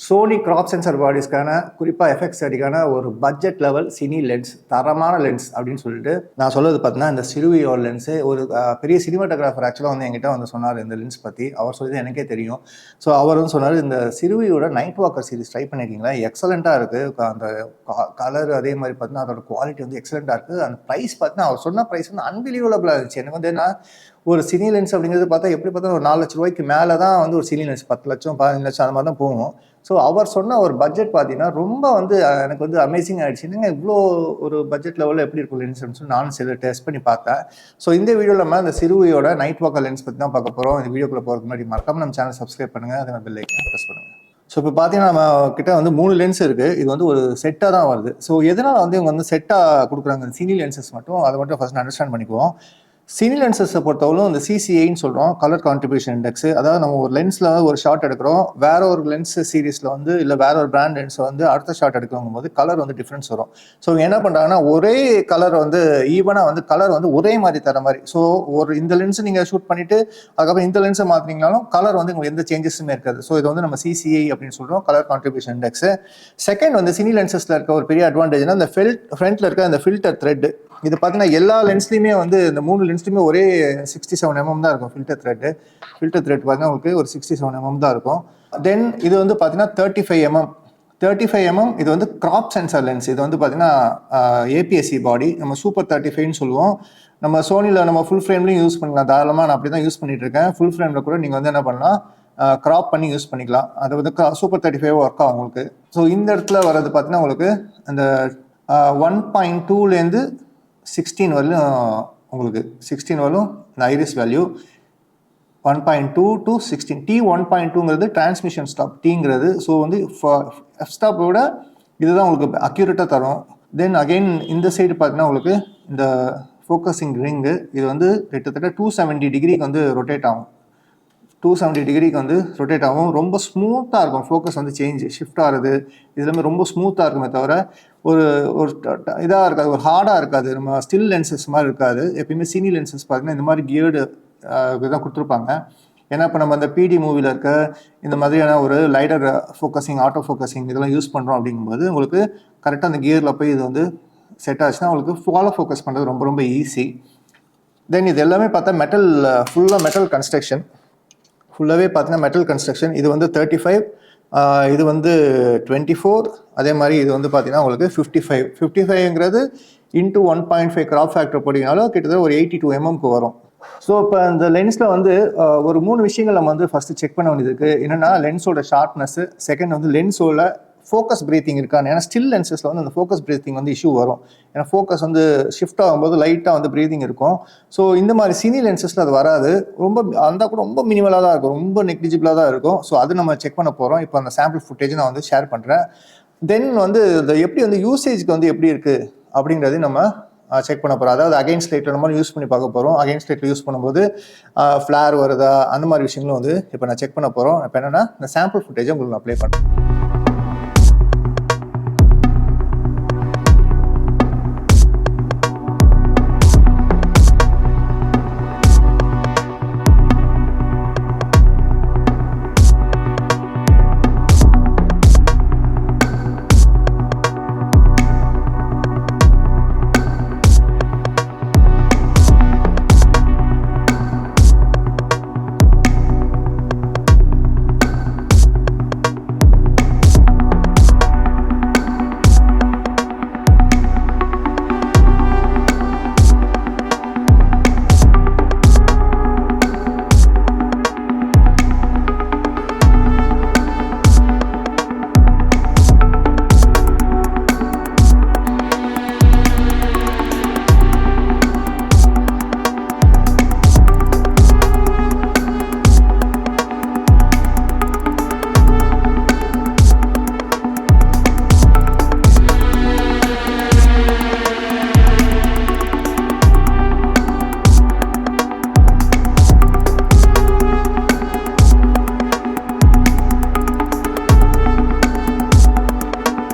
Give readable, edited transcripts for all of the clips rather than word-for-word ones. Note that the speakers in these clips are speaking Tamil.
சோனி கிராப் சென்சர் பாடிஸ்க்கான குறிப்பாக எஃபெக்ட்ஸ் ஸ்டடிக்கான ஒரு பட்ஜெட் லெவல் சினி லென்ஸ், தரமான லென்ஸ் அப்படின்னு சொல்லிட்டு நான் சொல்றது பார்த்தீங்கன்னா இந்த சிறுவியோட லென்ஸு. ஒரு பெரிய சினிமாட்டோகிராஃபர் ஆக்சுவலாக வந்து என்கிட்ட வந்து சொன்னார் இந்த லென்ஸ் பற்றி. அவர் சொல்லி எனக்கே தெரியும். ஸோ அவர் வந்து சொன்னார், இந்த சிறுவியோட நைட் வாக்கர் சீரிஸ் ட்ரை பண்ணியிருக்கீங்களா, எக்ஸலண்ட்டாக இருக்குது. அந்த கலர் அதே மாதிரி பார்த்தீங்கன்னா அதோட குவாலிட்டி வந்து எக்ஸலண்ட்டாக இருக்குது. அந்த ப்ரைஸ் பார்த்தீங்கன்னா அவர் சொன்ன ப்ரைஸ் வந்து அன்பிலீவபிளாக இருந்துச்சு. எனக்கு வந்து என்ன, ஒரு சினி லென்ஸ் அப்படிங்கிறது பார்த்தா எப்படி பார்த்தா ஒரு 4 லட்ச ரூபாய்க்கு மேலே தான் வந்து ஒரு சினி லென்ஸ் 10 லட்சம் 15 லட்சம் அந்த மாதிரி தான் போகும். ஸோ அவர் சொன்ன ஒரு பட்ஜெட் பார்த்தீங்கன்னா ரொம்ப வந்து எனக்கு வந்து அமேசிங் ஆகிடுச்சு. என்னங்க இவ்வளோ ஒரு பட்ஜெட் லெவலில் எப்படி இருக்கும் லென்ஸ் அப்படின்னு சொல்லி நானும் சில டெஸ்ட் பண்ணி பார்த்தேன். ஸோ இந்த வீடியோவில் நம்ம இந்த சிறுவியோட நைட் வாக்கர் லென்ஸ் பற்றி தான் பார்க்க போகிறோம். இந்த வீடியோக்குள்ளே போகிறதுக்கு முன்னாடி மறக்காம நம்ம சேனல் சப்ஸ்கிரைப் பண்ணுங்கள், அதே மாதிரி பெல் ஐக்கானை ப்ரெஸ் பண்ணுங்கள். ஸோ இப்போ பார்த்தீங்கன்னா நம்ம கிட்ட வந்து 3 லென்ஸ் இருக்குது. இது வந்து ஒரு செட்டாக தான் வருது. ஸோ எதனால் வந்து இவங்க வந்து செட்டாக கொடுக்குறாங்க சினி லென்சஸ் மட்டும், அதை மட்டும் ஃபர்ஸ்ட் அண்டர்ஸ்டாண்ட் பண்ணிக்குவோம். சினி லென்சஸை பொறுத்தவரைக்கும் இந்த CCIன்னு சொல்கிறோம், கலர் கான்ட்ரிபியூஷன் இண்டெக்ஸ். அதாவது நம்ம ஒரு லென்ஸில் ஒரு ஷாட் எடுக்கிறோம், வேற ஒரு லென்ஸ் சீரீஸில் வந்து இல்லை வேற ஒரு பிராண்ட் லென்ஸை வந்து அடுத்த ஷாட் எடுக்கும் போது கலர் வந்து டிஃப்ரென்ஸ் வரும். ஸோ என்ன பண்ணுறாங்கன்னா ஒரே கலர் வந்து ஈவனாக வந்து கலர் வந்து ஒரே மாதிரி தர மாதிரி. ஸோ ஒரு இந்த லென்ஸ் நீங்கள் ஷூட் பண்ணிவிட்டு அதுக்கப்புறம் இந்த லென்ஸை மாற்றினீங்கனாலும் கலர் வந்து உங்களுக்கு எந்த சேஞ்சஸுமே இருக்காது. ஸோ இது வந்து நம்ம CCI அப்படின்னு சொல்கிறோம், கலர் கான்ட்ரிபியூஷன் இண்டெக்ஸ். செகண்ட் வந்து சினி லென்சஸில் இருக்க ஒரு பெரிய அட்வான்டேஜ்னா இந்த ஃப்ரண்ட்டில் இருக்க அந்த ஃபில்டர் த்ரெட். இது பார்த்தீங்கன்னா எல்லா லென்ஸ்லையுமே வந்து இந்த 3 லென்ஸ்லையுமே ஒரே 67 mm தான் இருக்கும் ஃபில்டர் த்ரெட் பார்த்தீங்கன்னா உங்களுக்கு ஒரு 67 mm தான் இருக்கும். தென் இது வந்து பார்த்தீங்கன்னா 35 mm. இது வந்து கிராப் சென்சார் லென்ஸ். இது வந்து பார்த்தீங்கன்னா APS-C பாடி, நம்ம சூப்பர் 35ன்னு சொல்லுவோம். நம்ம சோனியில் நம்ம ஃபுல் ஃப்ரேம்லையும் யூஸ் பண்ணிக்கலாம் தாராளமாக. நான் அப்படி தான் யூஸ் பண்ணிட்டு இருக்கேன். ஃபுல் ஃப்ரேமில் கூட நீங்கள் வந்து என்ன பண்ணலாம், கிராப் பண்ணி யூஸ் பண்ணிக்கலாம். அது வந்து சூப்பர் 35 ஒர்க் ஆகும் உங்களுக்கு. ஸோ இந்த இடத்துல வர்றது பார்த்தீங்கன்னா உங்களுக்கு அந்த 1.2லேருந்து 16 வரலும் உங்களுக்கு 16 வரலும் இந்த ஐரிஸ் வேல்யூ 1.2 to 16. T1.2ங்கிறது டிரான்ஸ்மிஷன் ஸ்டாப், Tங்கிறது. ஸோ வந்து எஃப் ஸ்டாப்போட இதுதான் உங்களுக்கு அக்யூரேட்டாக தரும். தென் அகெயின் இந்த சைடு பார்த்தீங்கன்னா உங்களுக்கு இந்த ஃபோக்கஸிங் ரிங்கு, இது வந்து கிட்டத்தட்ட 270 டிகிரிக்கு வந்து ரொட்டேட் ஆகும். 270 டிகிரிக்கு வந்து ரொட்டேட் ஆகும். ரொம்ப ஸ்மூத்தாக இருக்கும். ஃபோக்கஸ் வந்து ஷிஃப்ட் ஆகுது. இதெல்லாமே ரொம்ப ஸ்மூத்தாக இருக்குமே தவிர ஒரு இதாக இருக்காது, ஒரு ஹார்டாக இருக்காது. நம்ம ஸ்டில் லென்சஸ் மாதிரி இருக்காது. எப்பயுமே சினி லென்சஸ் பார்த்தீங்கன்னா இந்த மாதிரி கியர்டு தான் கொடுத்துருப்பாங்க. ஏன்னா இப்போ நம்ம அந்த PD மூவியில் இருக்க இந்த மாதிரியான ஒரு லைடர் ஃபோக்கஸிங், ஆட்டோ ஃபோக்கஸிங் இதெல்லாம் யூஸ் பண்ணுறோம் அப்படிங்கும்போது உங்களுக்கு கரெக்டாக அந்த கியரில் போய் இது வந்து செட் ஆச்சுன்னா உங்களுக்கு ஃபாலோ ஃபோக்கஸ் பண்ணுறது ரொம்ப ரொம்ப ஈஸி. தென் இது எல்லாமே பார்த்தா மெட்டல், ஃபுல்லாக மெட்டல் கன்ஸ்ட்ரக்ஷன். ஃபுல்லாகவே பார்த்தீங்கன்னா மெட்டல் கன்ஸ்ட்ரக்ஷன். இது வந்து 35, இது வந்து 24, அதே மாதிரி இது வந்து பார்த்தீங்கன்னா உங்களுக்கு 55ங்கிறது இன்ட்டு 1.5 கிராப் ஃபேக்டர் போட்டிங்கனாலும் கிட்டத்தட்ட ஒரு 82 mm வரும். ஸோ இப்போ இந்த லென்ஸில் வந்து ஒரு 3 விஷயங்கள் நம்ம வந்து ஃபஸ்ட்டு செக் பண்ண வேண்டியது இருக்குது. என்னென்னா லென்ஸோட ஷார்ப்னஸ்ஸு, செகண்ட் வந்து லென்ஸோட ஃபோக்கஸ் பிரீத்திங் இருக்கான்னு. ஏன்னா ஸ்டில் லென்சஸில் வந்து அந்த ஃபோக்கஸ் பிரீத்திங் வந்து இஷ்யூ வரும். ஏன்னா ஃபோக்கஸ் வந்து ஷிஃப்ட் ஆகும்போது லைட்டாக வந்து பிரீதிங் இருக்கும். ஸோ இந்த மாதிரி சினி லென்சஸில் அது வராது. ரொம்ப அந்த கூட ரொம்ப மினிமலாக தான் இருக்கும், ரொம்ப நெக்லிஜிபிளாக தான் இருக்கும். ஸோ அது நம்ம செக் பண்ண போகிறோம். இப்போ அந்த சாம்பிள் ஃபுட்டேஜ் நான் வந்து ஷேர் பண்ணுறேன். தென் வந்து எப்படி வந்து யூசேஜ்க்கு வந்து எப்படி இருக்குது அப்படிங்கிறதையும் நம்ம செக் பண்ண போகிறோம். அதாவது அகைன்ஸ்ட் லைட்டில் நம்ம யூஸ் பண்ணி பார்க்க போகிறோம். அகைன்ஸ்ட் லைட்டில் யூஸ் பண்ணும்போது ஃப்ளேர் வருதா அந்த மாதிரி விஷயங்களும் வந்து இப்போ நான் செக் பண்ண போகிறோம். இப்போ என்னென்னா இந்த சாம்பிள் ஃபுட்டேஜை உங்களுக்கு நான் அப்ளை பண்ணுறேன்.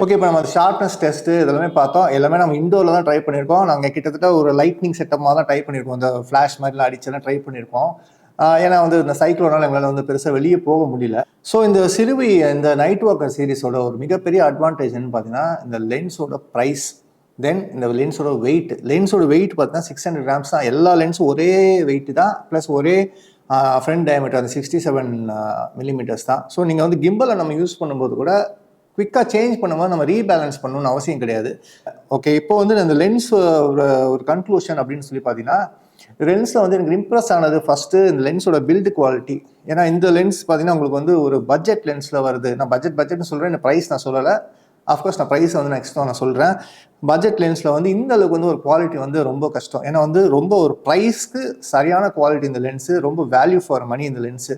ஓகே, இப்போ நம்ம ஷார்ப்னஸ் டெஸ்ட்டு இதெல்லாமே பார்த்தோம். எல்லாமே நம்ம இண்டோரில் தான் ட்ரை பண்ணியிருக்கோம். நாங்கள் கிட்டத்தட்ட ஒரு லைட்னிங் செட்டமாக தான் ட்ரை பண்ணியிருக்கோம். இந்த ஃப்ளாஷ் மாதிரிலாம் அடிச்செல்லாம் ட்ரை பண்ணியிருக்கோம். ஏன்னா வந்து இந்த சைக்ளோனால் எங்களால் வந்து பெருசாக வெளியே போக முடியல. ஸோ இந்த சிறுவி இந்த நைட் வாக்கர் சீரிஸோட ஒரு மிகப்பெரிய அட்வான்டேஜ் என்னன்னு பார்த்தீங்கன்னா இந்த லென்ஸோட ப்ரைஸ், தென் இந்த லென்ஸோட வெயிட். லென்ஸோட வெயிட் பார்த்தீங்கன்னா 600 கிராம்ஸ் தான். எல்லா லென்ஸும் ஒரே வெயிட் தான், ப்ளஸ் ஒரே ஃப்ரண்ட் டயமீட்டர் அந்த 67 மில்லிமீட்டர்ஸ் தான். ஸோ நீங்கள் வந்து கிம்பலை நம்ம யூஸ் பண்ணும்போது கூட குவிக்காக சேஞ்ச் பண்ணும்போது நம்ம ரீபேலன்ஸ் பண்ணணும்னு அவசியம் கிடையாது. ஓகே, இப்போ வந்து இந்த லென்ஸ் ஒரு கன்க்ளூஷன் அப்படின்னு சொல்லி பார்த்தீங்கன்னா, லென்ஸில் வந்து எனக்கு இம்ப்ரெஸ் ஆனது ஃபஸ்ட்டு இந்த லென்ஸோட பில்டு குவாலிட்டி. ஏன்னா இந்த லென்ஸ் பார்த்தீங்கன்னா உங்களுக்கு வந்து ஒரு பட்ஜெட் லென்ஸில் வருது. நான் பட்ஜெட்னு சொல்கிறேன், இந்த ப்ரைஸ் நான் சொல்லலை. அஃப்கோர்ஸ் நான் ப்ரைஸ் வந்து நெக்ஸ்ட் நான் சொல்கிறேன். பட்ஜெட் லென்ஸில் வந்து இந்த அளவுக்கு வந்து ஒரு குவாலிட்டி வந்து ரொம்ப கஷ்டம். ஏன்னா வந்து ரொம்ப ஒரு ப்ரைஸ்க்கு சரியான குவாலிட்டி இந்த லென்ஸு, ரொம்ப வேல்யூ ஃபார் மணி இந்த லென்ஸு.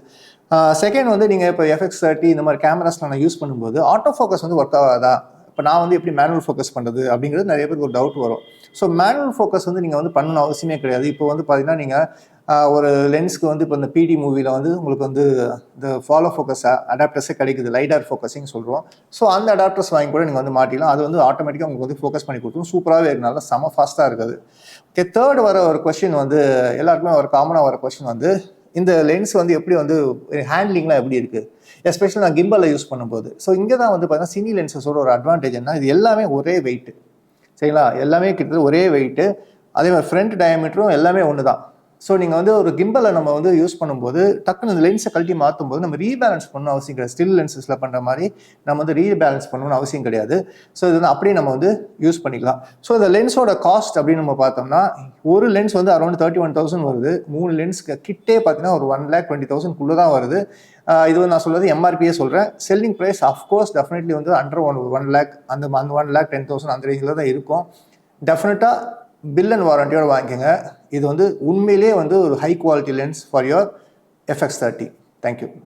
செகண்ட் வந்து நீங்கள் இப்போ FX30 இந்த மாதிரி கேமராஸ்லாம் நான் யூஸ் பண்ணும்போது ஆட்டோ ஃபோக்கஸ் வந்து ஒர்க் ஆகாதா? இப்போ நான் வந்து எப்படி மேனுவல் ஃபோக்கஸ் பண்ணுறது அப்படிங்கிறது நிறைய பேருக்கு ஒரு டவுட் வரும். ஸோ மேனுவல் ஃபோக்கஸ் வந்து நீங்கள் வந்து பண்ணணும் அவசியமே கிடையாது. இப்போ வந்து பார்த்தீங்கன்னா நீங்கள் ஒரு லென்ஸ்க்கு வந்து இப்போ இந்த PD மூவியில் வந்து உங்களுக்கு வந்து இந்த ஃபாலோ ஃபோக்கஸ் அடாப்டர்ஸே கிடைக்குது, லைடார் ஃபோக்கஸிங் சொல்கிறோம். ஸோ அந்த அடாப்டர்ஸ் வாங்கி கூட நீங்கள் வந்து மாட்டிக்கலாம். அது வந்து ஆட்டோமேட்டிக்காக உங்களுக்கு வந்து ஃபோக்கஸ் பண்ணி கொடுத்துரும். சூப்பராகவே இருக்கனால செம ஃபாஸ்ட்டாக இருக்குது. ஓகே, தேர்ட் வர ஒரு கொஸ்டின் வந்து எல்லாருக்குமே ஒரு காமனாக வர கொஸ்டின் வந்து இந்த லென்ஸ் வந்து எப்படி வந்து ஹேண்ட்லிங்லாம் எப்படி இருக்குது, எஸ்பெஷலி நான் கிம்பலில் யூஸ் பண்ணும்போது. ஸோ இங்கே தான் வந்து பார்த்தீங்கன்னா சினி லென்ஸஸோட ஒரு அட்வான்டேஜ் என்ன, இது எல்லாமே ஒரே வெயிட்டு, சரிங்களா? எல்லாமே கிட்டத்தட்ட ஒரே வெயிட்டு. அதே மாதிரி ஃப்ரண்ட் டயமீட்டரும் எல்லாமே ஒன்று தான். ஸோ நீங்கள் வந்து ஒரு கிம்பலை நம்ம வந்து யூஸ் பண்ணும்போது டக்குன்னு இந்த லென்ஸை கழட்டி மாற்றும் போது நம்ம ரீபேலன்ஸ் பண்ணணும் அவசியம் கிடையாது. ஸ்டில் லென்ஸஸில் பண்ணுற மாதிரி நம்ம வந்து ரீபேலன்ஸ் பண்ணணும்னு அவசியம் கிடையாது. ஸோ இது வந்து அப்படியே நம்ம வந்து யூஸ் பண்ணிக்கலாம். ஸோ இந்த லென்ஸோட காஸ்ட் அப்படின்னு நம்ம பார்த்தோம்னா ஒரு லென்ஸ் வந்து அரௌண்ட் 31,000 வருது. 3 லென்ஸ்க்கு கிட்டே பார்த்தீங்கன்னா ஒரு 1,20,000 தான் வருது. இது வந்து நான் சொல்கிறது MRPயே சொல்கிறேன். செல்லிங் ப்ரைஸ் அஃப்கோர்ஸ் டெஃபினெட்லி வந்து அண்டர் 1 lakh அந்த 1,10,000 அந்த ரேஞ்சில் தான் இருக்கும். டெஃபினட்டாக பில் அண்ட் வாரண்டியோட வாங்கிக்கோங்க. இது வந்து உண்மையிலே வந்து ஒரு high quality lens for your FX30. Thank you.